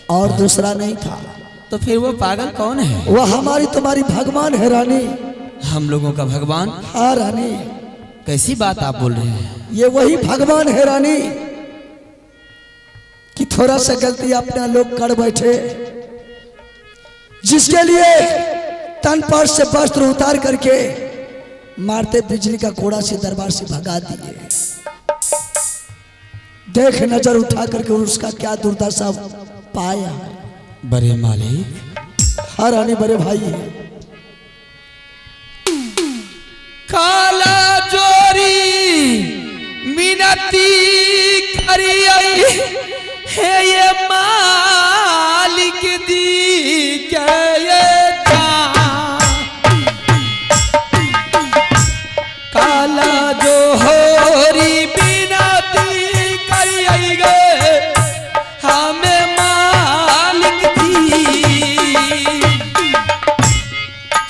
और दूसरा नहीं था। तो फिर वो पागल कौन है? वो हमारी तुम्हारी भगवान है रानी। हम लोगों का भगवान? हाँ रानी। कैसी बात आप बोल रहे हैं? ये वही भगवान है रानी कि थोड़ा सा गलती अपना लोग कर बैठे, जिसके लिए तन पर से वस्त्र उतार करके मारते बिजली का कोड़ा से दरबार से भगा दिए। देख नजर उठा करके उसका क्या दुर्दशा पाया। बड़े मालिक। हाँ रानी, बड़े भाई है। काला जोरी मिनती करिए है ये मालिक दी के ये काला जोरी मिनती करिए हमें मालिक दी।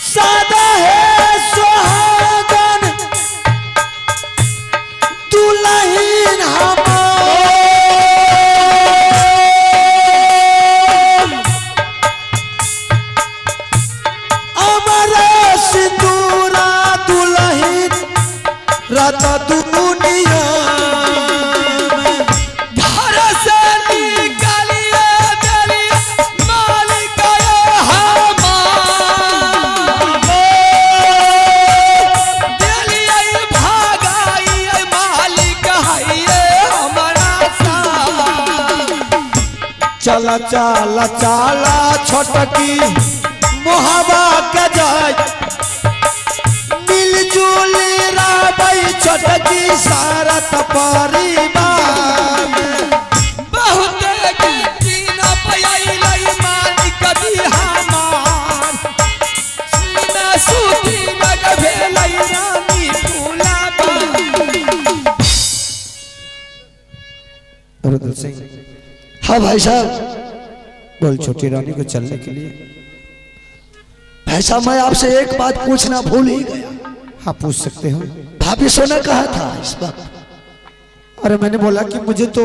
सादा है सुहागन दुल्हन हमार, अमर सिंदूरा दुल्हन राता दुनिया में। घर से निकालिए मेरी मालिक दिलिए भागाइए मालिक हमारा चला चला चला छोटकी मोहबा के जाय, मिलजुल राबई छोटकी सारा परिवार में। बहुत कीना पयाइले मालिक दी हमार सीना सूती लग भेलै रानी फूलाबा। रुद्र सिंह, हाँ भाई साहब। बोल छोटी रानी को चलने के लिए। भाई साहब, मैं आपसे एक बात पूछना भूल ही गया। हाँ पूछ सकते हो। भाभी सोना कहा था इस वक्त? अरे मैंने बोला कि मुझे तो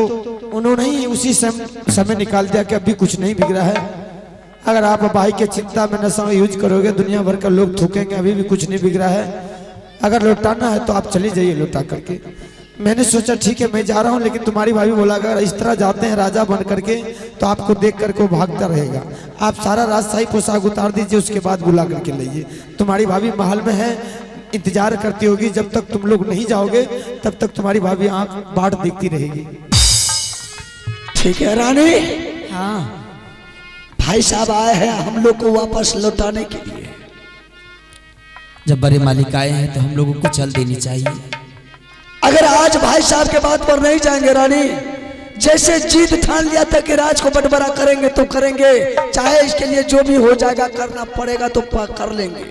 उन्होंने ही उसी समय निकाल दिया कि अभी कुछ नहीं बिगड़ा है। अगर आप भाई के चिंता में नशा यूज करोगे दुनिया भर का लोग थूकेंगे, अभी भी कुछ नहीं बिगड़ा है। अगर लौटाना है तो आप चली जाइए लौटा करके। मैंने सोचा ठीक है मैं जा रहा हूँ, लेकिन तुम्हारी भाभी बोला अगर इस तरह जाते हैं राजा बन करके तो आपको देख करके वो भागता रहेगा। आप सारा राजशाही पोशाक उतार दीजिए, उसके बाद बुला करके लाइए। तुम्हारी भाभी महल में है, इंतजार करती होगी। जब तक तुम लोग नहीं जाओगे तब तक तुम्हारी भाभी आंख बाट देखती रहेगी। ठीक है रानी। हाँ भाई साहब आए हैं हम लोग को वापस लौटाने के लिए। जब बड़े मालिक आए हैं तो हम लोगों को चल देनी चाहिए। अगर आज भाई साहब के बात पर नहीं जाएंगे रानी, जैसे जीत ठान लिया था कि राज को बंटवारा करेंगे तो करेंगे, चाहे इसके लिए जो भी हो जाएगा करना पड़ेगा तो कर लेंगे।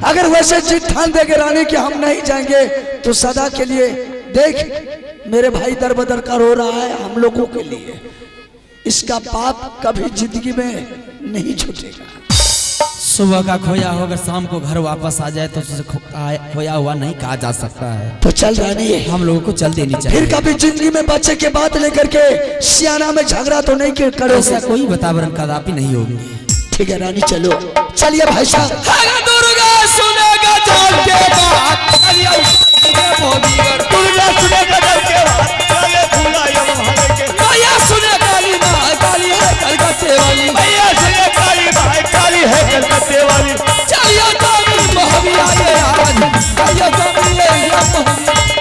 अगर वैसे जीत ठान देंगे रानी कि हम नहीं जाएंगे तो सदा के लिए देख मेरे भाई दर बदर कर हो रहा है हम लोगों के लिए। इसका पाप कभी जिंदगी में नहीं छूटेगा। सुबह का खोया हो अगर शाम को घर वापस आ जाए तो उसे खोया हुआ नहीं कहा जा सकता है। तो चल रानी, हम लोगों को चल देनी चाहिए। फिर कभी जिंदगी में बच्चे के बात लेकर के सियाना में झगड़ा तो नहीं करोगे। ऐसा कोई वातावरण कदापि नहीं होगी। ठीक है रानी, चलो चलिए भाई साहब। दुर्गा सुनेगा जल के बात, दुर्गा सुनेगा जल के बात, मैया सुने काली माँ काली है कलकत्ते वाली, मैया सुने काली माँ काली है कलकत्ते वाली। चलिए तो मोहबिया ये आज, चलिए तो ये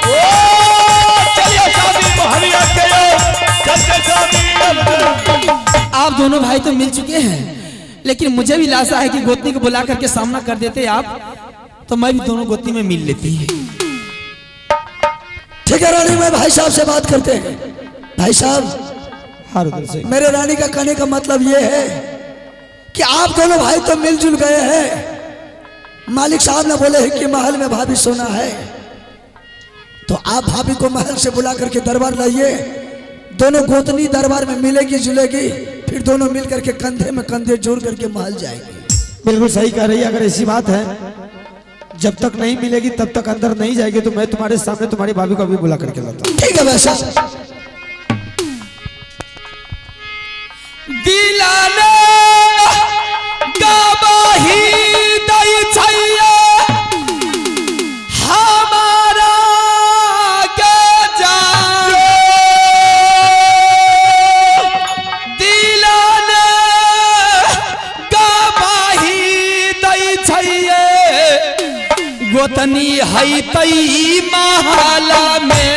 ओ चलिए शादी मोहबिया के चलते शादी। आप दोनों भाई तो मिल चुके हैं, लेकिन मुझे भी लाशा है कि गोतनी को बुला करके सामना कर देते आप तो मैं भी दोनों गोतनी में मिल लेती है। ठीक है रानी, मैं भाई साहब से बात करते हैं। भाई साहब, हाँ रुद्र सिंह, मेरे रानी का कहने का मतलब ये है कि आप दोनों भाई तो मिलजुल गए हैं। मालिक साहब ने बोले हैं कि महल में भाभी सोना है, तो आप भाभी को महल से बुला करके दरबार लाइए। दोनों गोतनी दरबार में मिलेगी जुलेगी, फिर दोनों मिल करके कंधे में कंधे जोड़ करके महल जाएंगे। बिल्कुल सही कह रही है। अगर ऐसी बात है जब तक नहीं मिलेगी तब तक अंदर नहीं जाएगी, तो मैं तुम्हारे सामने तुम्हारी भाभी को अभी बुला करके लाता हूँ। ठीक है वैसा। गोतनी है तई महाला में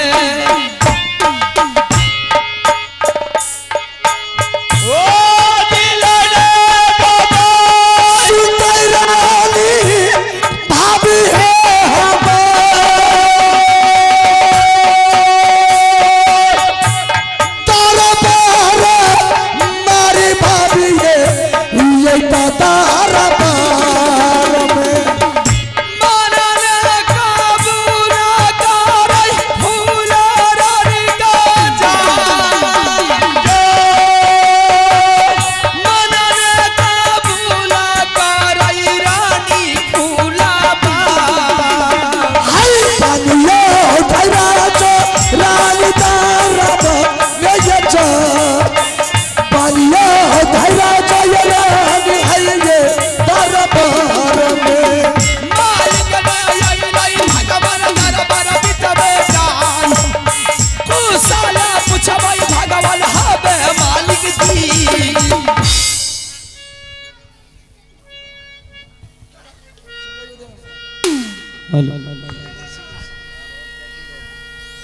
भाभी है मारी भाभी है ये तारा पार में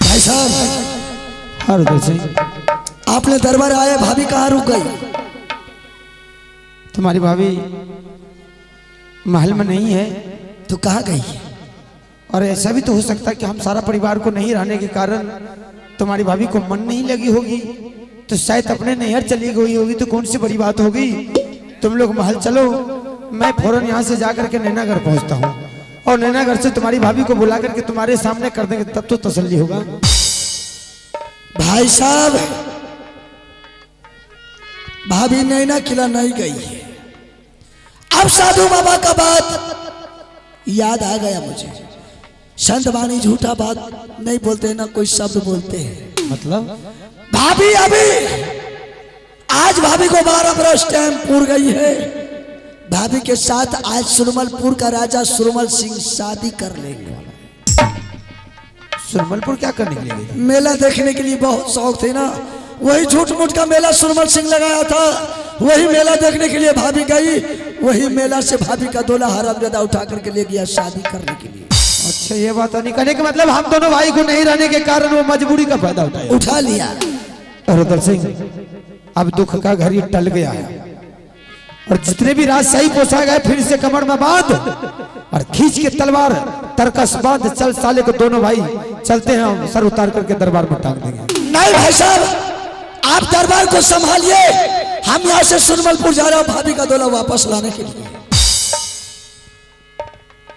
भाई साहब। हाँ रुद्र सिंह, आपने दरबार आए, भाभी कहाँ रुक गई? तुम्हारी भाभी महल में नहीं है। तो कहाँ गई है? और ऐसा भी तो हो सकता है कि हम सारा परिवार को नहीं रहने के कारण तुम्हारी भाभी को मन नहीं लगी होगी, तो शायद अपने नैहर चली गई होगी। तो कौन सी बड़ी बात होगी। तुम लोग महल चलो, मैं फौरन यहाँ से जाकर के नैनागढ़ पहुँचता हूँ और नैनागढ़ से तुम्हारी भाभी को बुला करके तुम्हारे सामने कर देंगे, तब तो तसल्ली होगा। भाई साहब, भाभी नैना किला नहीं गई है। अब साधु बाबा का बात याद आ गया मुझे। संत बानी झूठा बात नहीं बोलते, ना कोई शब्द बोलते हैं। मतलब भाभी अभी आज भाभी को 12 वर्ष टाइम पूर गई है। भाभी के साथ आज सुरमलपुर का राजा सुरमल सिंह शादी कर लेंगे। सुरमलपुर क्या करने के लिए? मेला देखने के लिए बहुत शौक थे ना, वही झूठ मूठ का मेला सुरमल सिंह लगाया था, वही मेला देखने के लिए भाभी गई। वही मेला से भाभी का दूल्हा हरामजादा उठा करके ले गया शादी करने के लिए। अच्छा, ये बात नहीं कहने का मतलब हम दोनों भाई को नहीं रहने के कारण वो मजबूरी का फायदा उठा लिया। रुद्र सिंह, अब दुख का घड़ी टल गया है और जितने भी राज सही पोसा गए फिर से कमर में बांध और खींच के तलवार तरकस बांध चल साले को। दोनों भाई चलते हैं, हम सर उतार करके दरबार में टांग देंगे। नहीं भाई साहब, आप दरबार को संभालिए, हम यहाँ से सुरमलपुर जा रहे हैं भाभी का दूल्हा वापस लाने के लिए।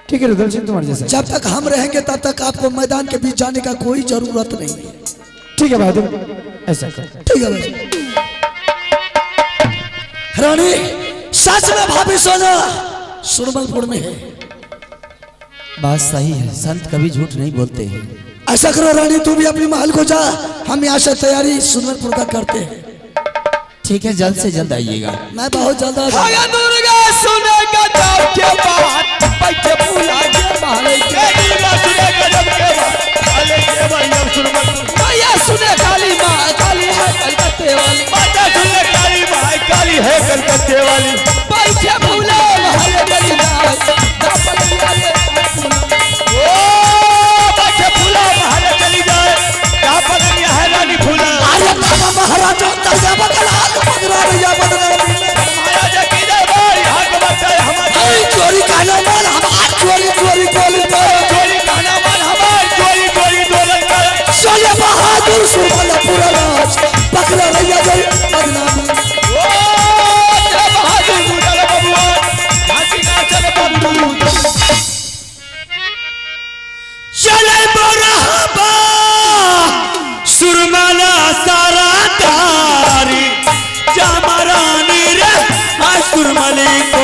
ठीक है रुद्र सिंह, तुम्हारे जैसे। जब तक हम रहेंगे तब तक आपको मैदान के बीच जाने का कोई जरूरत नहीं है। ठीक है भाई, ऐसा कर। ठीक है भाई। रानी, सच में भाभी सोना सुरमलपुर में है। बात सही है, संत कभी झूठ नहीं बोलते हैं। ऐसा करो रानी, तू भी अपनी महल को जा, हम यहाँ से तैयारी सुरमलपुर का करते हैं। ठीक है, जल्द से जल्द आइएगा। मैं बहुत जल्द आ जाऊंगा। दुर्गा सुनेगा जब के बात बैठे बुला के माले के दुर्गा सुनेगा जब के बात माले के भैया सुरमलपुर भैया सुने काली माँ काली है कलकत्ते वाली माता सुने काली माँ काली है कलकत्ते वाली बैठे भूला हरे गली नाच दापन वाले ओ बैठे भूला हरे चली जाए दापन है रानी फूला। अरे बाबा महाराजा दरजा बगला पगड़ा रैया बदला महाराजा की जय भाई हाथ बचाए हमारे चोरी कहना माल हमार चोरी चोरी चोरी चोरी कहना माल हमार चोरी चोरी दोलन कर सोले बहादुर सुरमलपुर राज पगड़ा रैया जय बदनामी ओ जय बहादुर गुजर भगवान हाथी ना चल बंधु चले बरहबा सुरमला सारा तारी जामरानी रे सुरमली को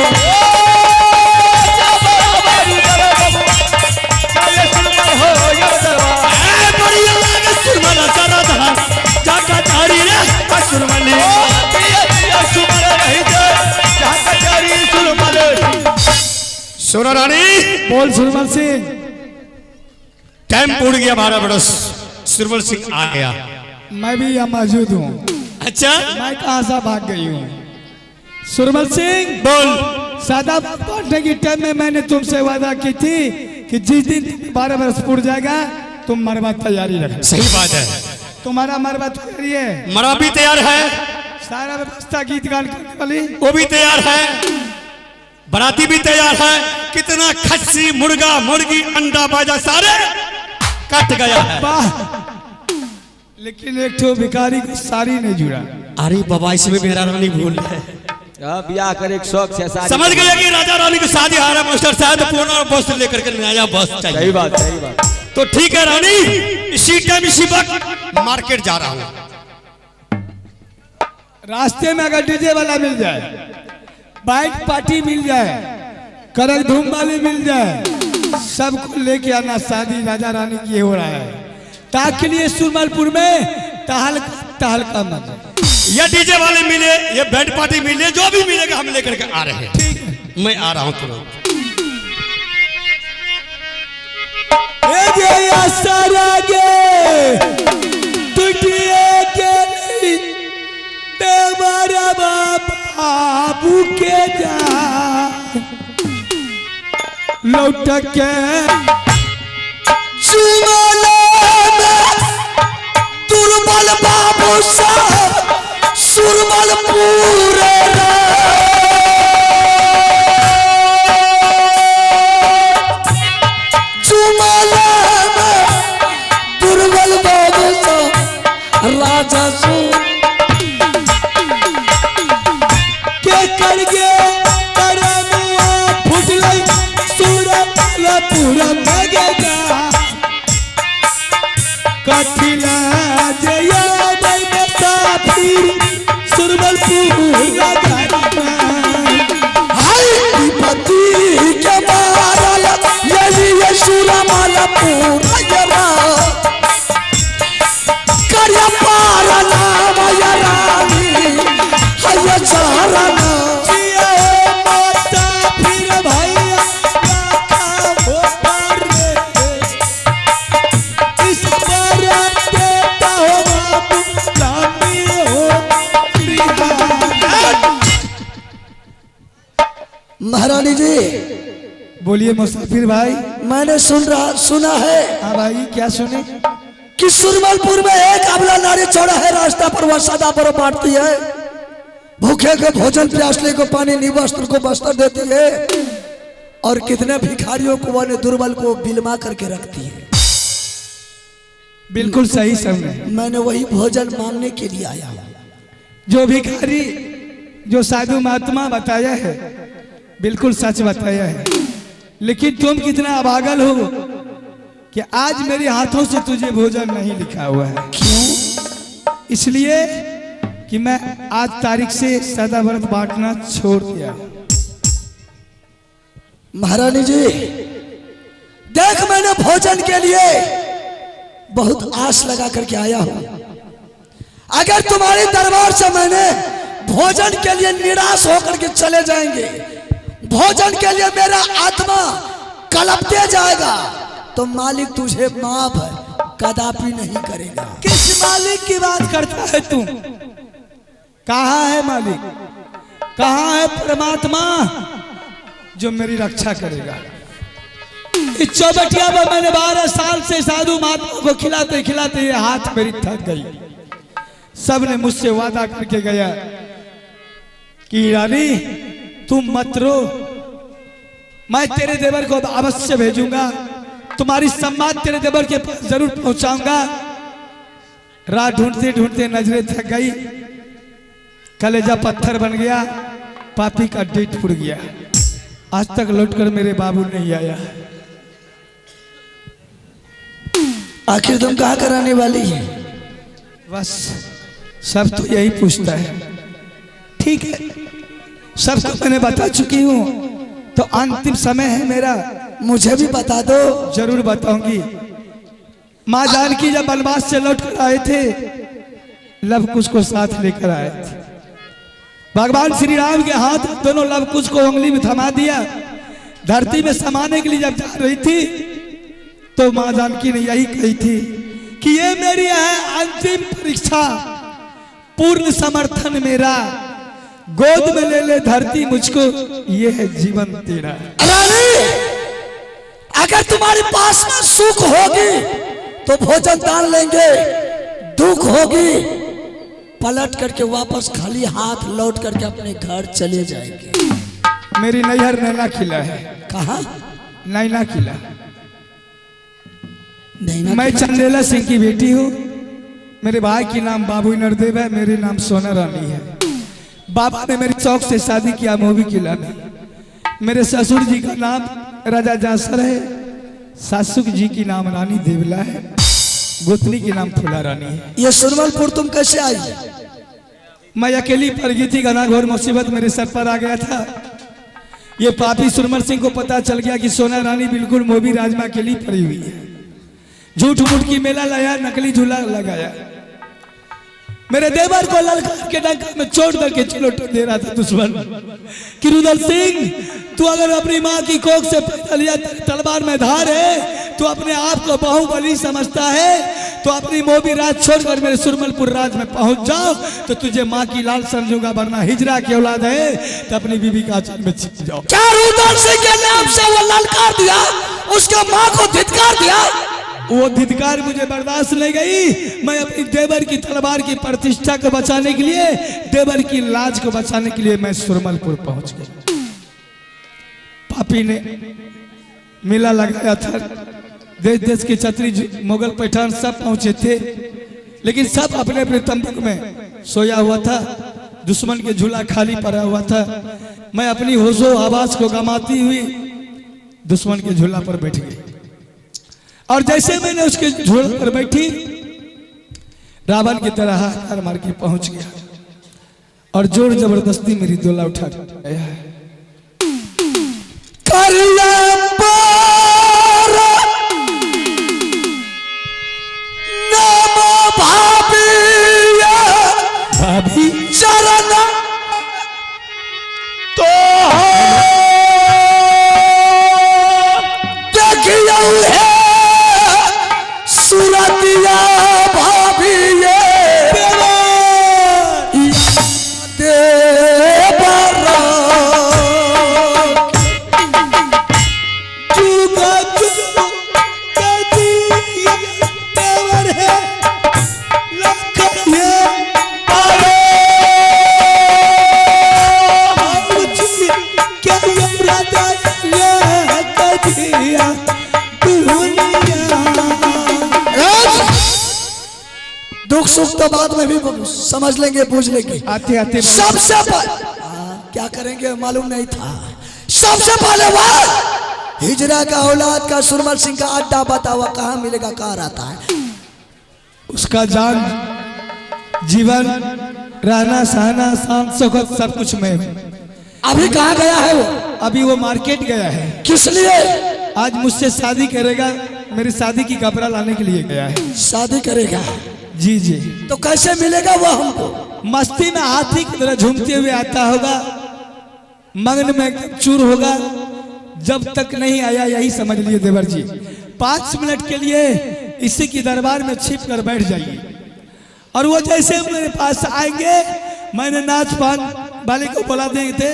सोना रानी बोल सुरमल सिंह। टाइम पूर्ण गया 12 बरस, सुरमल सिंह आ गया। मैं भी यहाँ मौजूद हूँ। अच्छा मैं कहाँ से भाग गई हूँ। सुरमल सिंह, बोल। सादा पढ़ने की टाइम में मैंने तुमसे वादा की थी कि जिस दिन 12 वर्ष पूर्ण जाएगा तुम मरवा तैयारी रखना। सही बात है। तुम्हारा मरवा तैयारी है, मरवा भी तैयार है, सारा व्यवस्था गीत गान करने वाली वो भी तैयार है, बराती भी तैयार है। कितना खस्सी मुर्गा मुर्गी अंडा बाजा सारे कट गया है। वाह, लेकिन एक ठो भिखारी को साड़ी नहीं जुड़ा। अरे बाबा इसमें मेरा रानी भूल है। ब्याह कर एक शौक से शादी समझ गया कि राजा रानी की शादी आ रहा मास्टर साहब पूर्ण बस लेकर के नया बस चाहिए। सही बात सही बात। तो ठीक है रानी, इसी टाइम इसी वक्त मार्केट जा रहा हूँ। रास्ते में अगर डीजे वाला मिल जाए, बाइक पार्टी मिल जाए, करक धूम वाली मिल जाए, सबको लेके आना, शादी राजा रानी की हो रहा है। ताकि लिए सुरमलपुर में तहलका मचा। ये डीजे वाले मिले, ये बैंड पार्टी मिले, जो भी मिलेगा हम लेकर के आ रहे हैं। ठीक है, मैं आ रहा हूँ तुरंत। बाबू के जा लौट के दुर्बल बाबू साहब सुरमलपुर दुर्बल बाबू साहब राजा सु के करगे करमुआ फुटलै सुरमलपुर मगेगा कठिला जया में साफिर सुरमलपुर पति के मारल ये सुरमलपुर करिया पारला रानी हैया चारना माता फिर भैया हो पर इस पर देता हो बाबू लामी हो महारानी जी। बोलिए मुसाफिर भाई। मैंने सुना है। हाँ भाई, क्या सुने? कि सुरमलपुर में एक अबला नारी चौड़ा है, रास्ता पर वह सदा पर बांटती है, भूखे को भोजन, प्यासले को पानी, निवस्त्र को वस्त्र देती है, और कितने भिखारियों को वह दुर्बल को बिलमा करके रखती है। बिल्कुल सही समझे। मैंने वही भोजन मांगने के लिए आया हूँ। जो भिखारी, जो साधु महात्मा बताया है, बिल्कुल सच बताया है। लेकिन तुम कितना अभागल हो कि आज मेरे हाथों से तुझे भोजन नहीं लिखा हुआ है। क्यों? इसलिए कि मैं आज तारीख से सदा व्रत बांटना छोड़ दिया। महारानी जी देख, मैंने भोजन के लिए बहुत आस लगा करके आया हूं। अगर तुम्हारे दरबार से मैंने भोजन के लिए निराश होकर के चले जाएंगे, भोजन के लिए मेरा आत्मा कलपते जाएगा, तो मालिक तुझे माफ कदापि नहीं करेगा। किस मालिक की बात करता है तू? कहाँ है मालिक? कहाँ है परमात्मा जो मेरी रक्षा करेगा? इस चौबटिया पर मैंने 12 साल से साधु महात्मा को खिलाते खिलाते ये हाथ मेरी थक गई। सब ने मुझसे वादा करके गया कि रानी तुम मत रो, मैं तेरे देवर को अवश्य भेजूंगा, तुम्हारी सम्मान तेरे देवर के पास जरूर पहुंचाऊंगा। रात ढूंढते ढूंढते नजरें थक गई, कलेजा पत्थर बन गया, पापी का डेट फूट गया। आज तक लौटकर मेरे बाबू नहीं आया। आखिर तुम कहाँ कराने वाली है? बस सब तो यही पूछता है। ठीक है, सबको मैंने बता चुकी हूँ, तो अंतिम समय है मेरा। मुझे भी बता दो। जरूर बताऊंगी। माँ जानकी जब वनवास से लौट कर आए थे, लव कुश को साथ लेकर आए थे। भगवान श्री राम के हाथ दोनों लव कुश को उंगली में थमा दिया। धरती में समाने के लिए जब जा रही थी, तो माँ जानकी ने यही कही थी कि ये मेरी है अंतिम परीक्षा, पूर्ण समर्थन मेरा, गोद में ले ले धरती मुझको, ये है जीवन तेरा। रानी अगर तुम्हारे पास में सुख होगी तो भोजन दान लेंगे, दुख होगी पलट करके वापस खाली हाथ लौट करके अपने घर चले जाएंगे। मेरी नैहर नैना किला है। कहा? नैना किला। नहीं, मैं चंदेला सिंह की बेटी हूँ। मेरे भाई की नाम बाबू नरदेव है, मेरी नाम सोना रानी है। बाबा ने मेरी शौक से शादी किया मोवी किला में। मेरे ससुर जी का नाम राजा जासर है, सासुक जी की नाम रानी देवला है, गोतनी की नाम फूला रानी है। ये सुरमलपुर तुम कैसे आई? मैं अकेली पड़ गई थी, घनाघोर मुसीबत मेरे सर पर आ गया था। ये पापी सुरमल सिंह को पता चल गया कि सोना रानी बिल्कुल मोबी राजमा के लिए पड़ी हुई है। झूठ मूठ की मेला लाया, नकली झूला लगाया। मेरे देवर को ललकार के डंका में चोट करके चिलोट दे रहा था दुश्मन कि रुदल सिंह, तू अगर अपनी माँ की कोख से पैदा लिया, तलवार में धार है, तू अपने आप को बाहुबली समझता है, तो अपनी मोबी राज छोड़कर मेरे सुरमलपुर राज में पहुंच जाओ तो तुझे माँ की लाल समझूंगा, वरना हिजरा की औलाद है तो अपनी बीबी का आंचल में छिप जाओ। क्या रुदल सिंह के नाम से वो ललकार दिया, उसका माँ को धिक्कार दिया? वो धिक्कार मुझे बर्दाश्त नहीं गई। मैं अपनी देवर की तलवार की प्रतिष्ठा को बचाने के लिए, देवर की लाज को बचाने के लिए मैं सुरमलपुर पहुंच गया। पापी ने मेला लगाया था, देश देश के छत्री मुगल पठान सब पहुंचे थे, लेकिन सब अपने अपने तंबू में सोया हुआ था। दुश्मन के झूला खाली पड़ा हुआ था। मैं अपनी होशो आवाज को गमाती हुई दुश्मन के झूला पर बैठ गई, और जैसे मैंने उसके झूले पर बैठी, रावण की तरह हाथ मार के पहुंच गया और जोर जबरदस्ती मेरी दोला उठा गया है। भाभी चरण तो देखियो है सूरतिया भाभी ये देवरा चुका चुका देवर है लखने आवे क्या ये राजा ये कदिया दुख सुख तो बाद में भी समझ लेंगे, पूछ लेंगे। आते आते सबसे क्या करेंगे मालूम नहीं था। सबसे पहले वह हिजरा का औलाद का सुरमल सिंह का अड्डा बतावा कहाँ मिलेगा, कहाँ रहता है? उसका जान जीवन रहना सहना शान सुख सब कुछ में अभी कहाँ गया है वो? अभी वो मार्केट गया है। किस लिए? आज मुझसे शादी करेगा, मेरी शादी की कपड़ा लाने के लिए गया है। शादी करेगा? जी जी। तो कैसे मिलेगा वो हमको? मस्ती में हाथी की तरह झूमते हुए आता होगा, मगन में चूर होगा। जब तक नहीं आया यही समझ लिए देवर जी, 5 मिनट के लिए इसी की दरबार में छिप कर बैठ जाइए, और वो जैसे मेरे पास आएंगे, मैंने नाच पान वाले को बुला देंगे थे,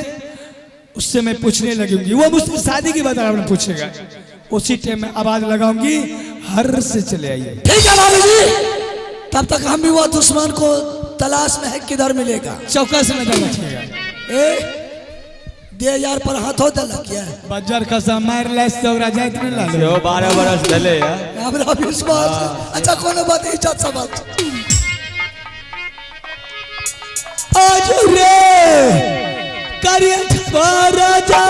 उससे मैं पूछने लगूंगी। वो मुझसे शादी के बारे में पूछेगा, उसी टाइम में आवाज लगाऊंगी, हर से चले आइए। ठीक है भाभी जी, तब तक हम भी वो दुश्मन को तलाश में है, किधर मिलेगा? चौका से नजर रखिएगा। ए दे यार पर हाथ हो दल किया बाजार का समार ले सौरा जाए तो ला लो। 12 बरस डले है। हमरा विश्वास है। अच्छा कोनो बात इज्जत से बात। आज रे करिए राजा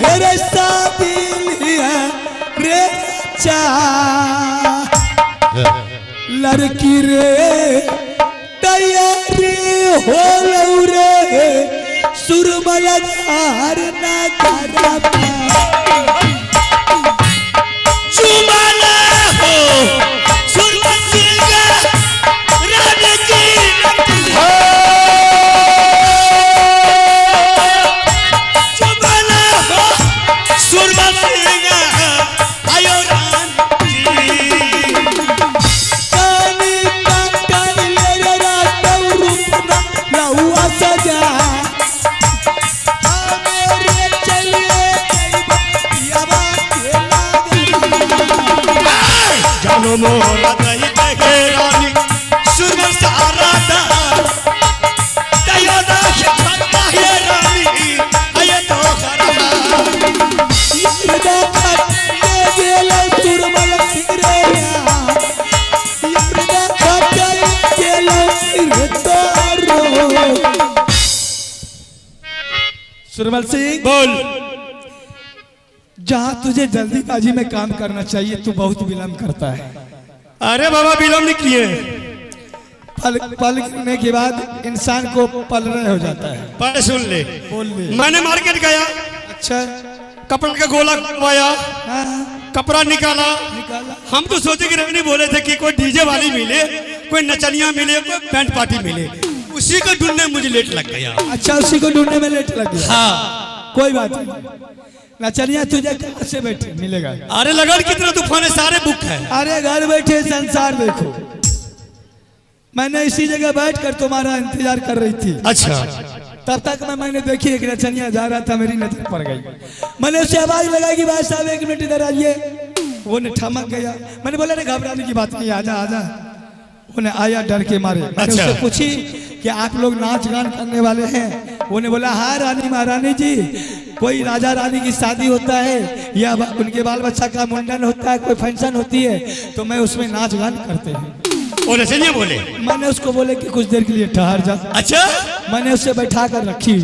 हेरे साबिलिया रे चा लड़की रे तैयारी हो लो रे सुरमल धार ना करा चुमाना हो सुरमल सिंह राजा जी चुमाना हो सुरमल सिंह आयो रान कानी काटल रे रात रूपना लहुआ सजा मेरे चलिए मोरा दही देखे रानी सुरमन सारा दा दयो ना खत्ता है रानी आये तो खरा इरदा खट्टे गेलो सुरमल सिंगरे इरदा खट्टे गेलो इरदारो सुरमल सिंह बोल। जहाँ तुझे जल्दीबाजी में काम करना चाहिए तू बहुत विलम्ब करता है। अरे बाबा विलम्ब नहीं किए, पल गिरने के बाद इंसान को पल रहे हो जाता है। पर सुन ले, बोल ले। मैंने मार्केट गया, अच्छा कपड़ा का गोला पाया, हाँ कपड़ा निकाला। निकाला। हम तो सोचे कि रवनी बोले थे कि कोई डीजे वाली मिले, कोई नचनिया मिले, कोई बैंड पार्टी मिले, उसी को ढूंढने में मुझे लेट लग गया। अच्छा उसी को ढूंढने में लेट लग गया। हाँ कोई बात नहीं, नचनिया तुझे कहाँ से बैठे मिलेगा। अरे लगन कितना तूफान है, सारे बुक है। अरे घर बैठे संसार देखो, मैंने इसी जगह बैठकर तुम्हारा इंतजार कर रही थी। अच्छा तब तक मैंने देखी एक नचनिया जा रहा था, मेरी नजर पड़ गई। मैंने उससे आवाज लगाई कि भाई साहब 1 मिनट इधर आइए। वो ने ठमक गया। मैंने बोला नहीं घबराने की बात नहीं, आजा आजा। उन्हें आया डर के मारे। मैंने अच्छा। उससे पूछी कि आप लोग नाच गान करने वाले हैं? उन्होंने बोला हाँ रानी महारानी जी, कोई राजा रानी की शादी होता है या उनके बाल बच्चा का मुंडन होता है, कोई फंक्शन होती है तो मैं उसमें नाच गान करते हैं। वो नचनिया बोले। मैंने उसको बोले कि कुछ देर के लिए ठहर जा। अच्छा मैंने उसे बैठा कर रखी।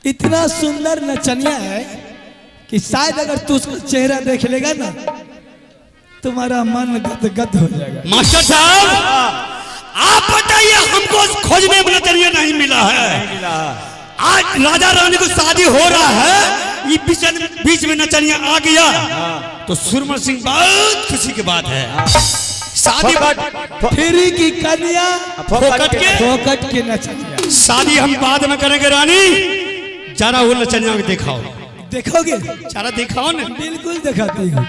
इतना सुंदर नचनिया है कि शायद अगर तू उसका चेहरा देख लेगा ना तुम्हारा मन गदगद हो जाएगा। मास्टर साहब आप बताइए, हमको खोजने में नचनिया नहीं मिला है। आज राजा रानी को शादी हो रहा है, ये बीच में नचनिया आ गया तो सुरमल सिंह बहुत खुशी की बात है। शादी फ्री की कन्या फोकट के नचनिया। शादी हम बाद में करेंगे रानी, जरा वो नचनिया को दिखाओ। देखोगे? जरा दिखाओ ना। बिल्कुल दिखाती हूँ।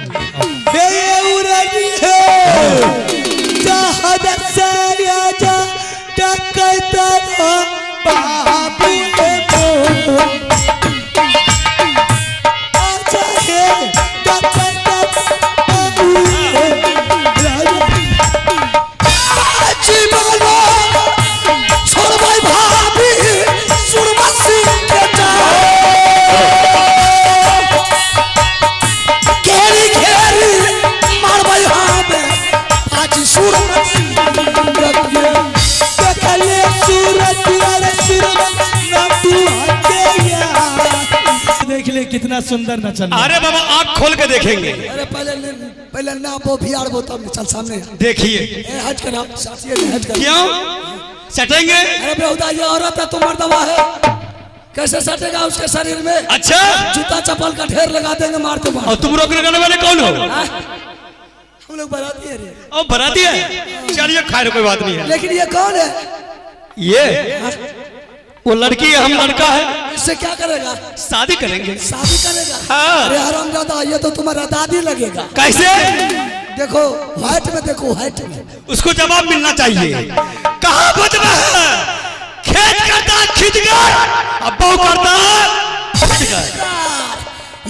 देख ले कितना सुंदर नचनिया। अरे बाबा आँख खोल के देखेंगे। अरे पहले ना वो भी आड़ वो तब चल सामने देखिए हट कर आप साथी हट कर। क्यों सटेंगे? अरे बेहुदा ये औरत है, तुम मर्दवा है, कैसे सटेगा उसके शरीर में? अच्छा जूता चप्पल का ढेर लगा देंगे मारते मार। और तुम रोकने वाले कौन हो? हम लोग बराती है रे। और बराती है, चलिए खैर कोई बात नहीं है। लेकिन ये कौन है? ये वो लड़की है, हम लड़का है। इससे क्या करेगा? शादी करेंगे। शादी करेगा? हाँ। अरे हरामजादा, ये तो तुम्हारा दादी लगेगा। कैसे? देखो हाइट में, देखो हाइट में। उसको जवाब मिलना चाहिए। कहाँ बदला है? खेत करता खिदगर, अब बहू करता खिदगर।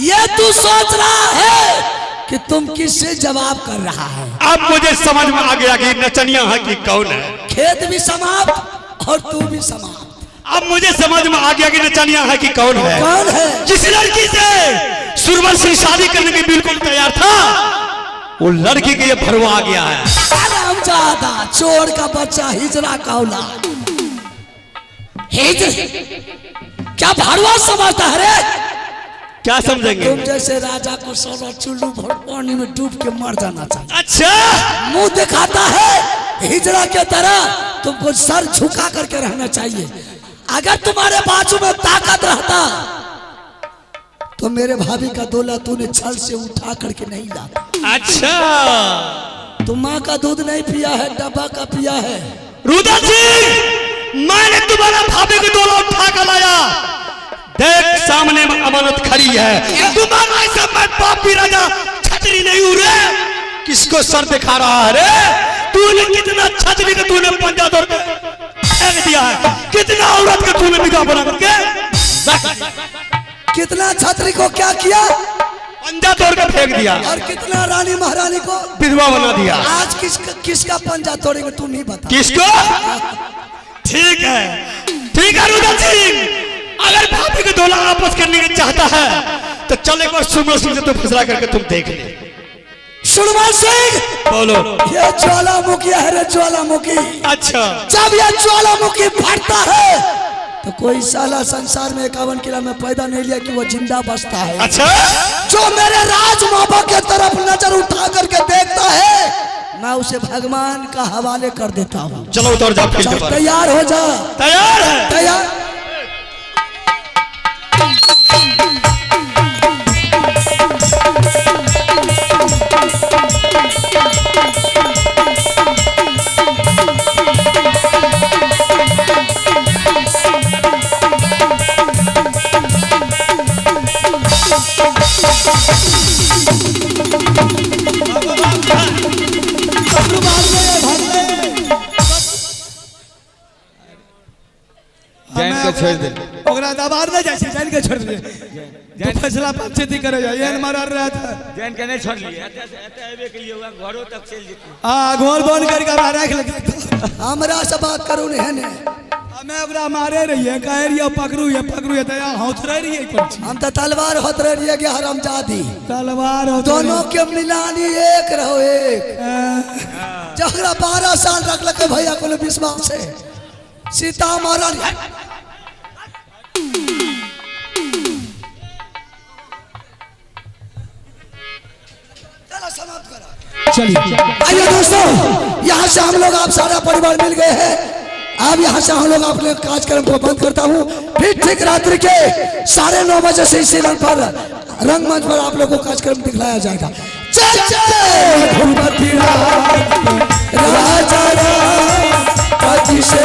ये तू सोच रहा है कि तुम किससे जवाब कर रहा है? अब मुझे समझ में आ गया कि नचनिया है कि कौन है। खेत भी समाप्त और तू भी समाप्त। अब मुझे समझ में आ गया कि नचनिया है कि कौन है। कौन है? जिस लड़की से सुरमल सिंह शादी करने के बिल्कुल तैयार था, वो लड़की के ये भरवा आ गया है। हरामजादा, चोर का बच्चा, हिजरा का औलाद। क्या भरवा समझता है रे? क्या समझेंगे? तुम जैसे राजा को 16 चुल्लू भर पानी में डूब के मर जाना चाहिए। अच्छा मुंह दिखाता है हिजरा के तरह, तुमको सर झुका करके रहना चाहिए। अगर तुम्हारे बाजू में ताकत रहता तो मेरे भाभी का दोला तूने छल से उठा करके नहीं लाता। अच्छा तुम माँ का दूध नहीं पिया है, डब्बा का पिया है। रुद्र सिंह, मैंने तुम्हारा भाभी को दोला उठा कर लाया। देख सामने में अमानत खड़ी है। तुम्हारा ऐसा मैं पापी राजा छतरी नहीं हूं रे। किसको सर दिखा रहा है रे? तूने कितना छतरी का तूने पंजा तोड़ के फेंक दिया है। कितना औरत का तूने निगाह बना करके। कितना छतरी को क्या किया? पंजा तोड़ कर फेंक दिया और कितना रानी महारानी को विधवा बना दिया। आज किसका पंजा तोड़ेंगे तुम ही बता। किसको? ठीक है रुद्र सिंह, अगर भाभी को डोला वापस करने की चाहता है तो चल एक बार सुमन सिंह से तो फैसला करके तुम देख ले। सुमन सिंह बोलो। ये ज्वालामुखी है रे ज्वालामुखी। अच्छा, जब ये ज्वालामुखी फटता है तो कोई साला संसार में 51 किलो में पैदा नहीं लिया कि वो जिंदा बचता है। अच्छा, जो मेरे राज मापा के तरफ नजर उठा करके देखता है मैं उसे भगवान का हवाले कर देता हूँ। चलो उतर जाओ फील्ड पर। तैयार हो जा। तैयार है? तैयार। जैन के छोड़ दे। ओकरा दबार ना जैसे जैन के छोड़ दे। तो फैसला पंचायती करे जा। ये मारा रहा था। जैन के नहीं छोड़ लिए। एते आवे के लिए हुआ घरों तक चल जेते। हां, घर बंद करके हमरा रख ले। हमरा से बात करू ने ने। हमें ओकरा मारे रही है, कह रही है पकड़ू ये तो हौथरे रही है कुछ। हम तो तलवार होतरे रहिए के हरामजादी। तलवार हो दोनों के मिलानी एक रहो एक। जगरा 12 साल रख लके भैया को विश्वास है। सीता महारानी समाप्त करा। चलिए आइए दोस्तों, यहाँ से हम लोग आप सारा परिवार मिल गए हैं। अब यहाँ से हम लोग अपने कार्यक्रम को बंद करता हूँ। फिर ठीक रात्रि के 9:30 बजे से इसी रंग पर रंगमंच पर आप लोगों को कार्यक्रम दिखलाया जाएगा। जय जय भूपति राजा राम से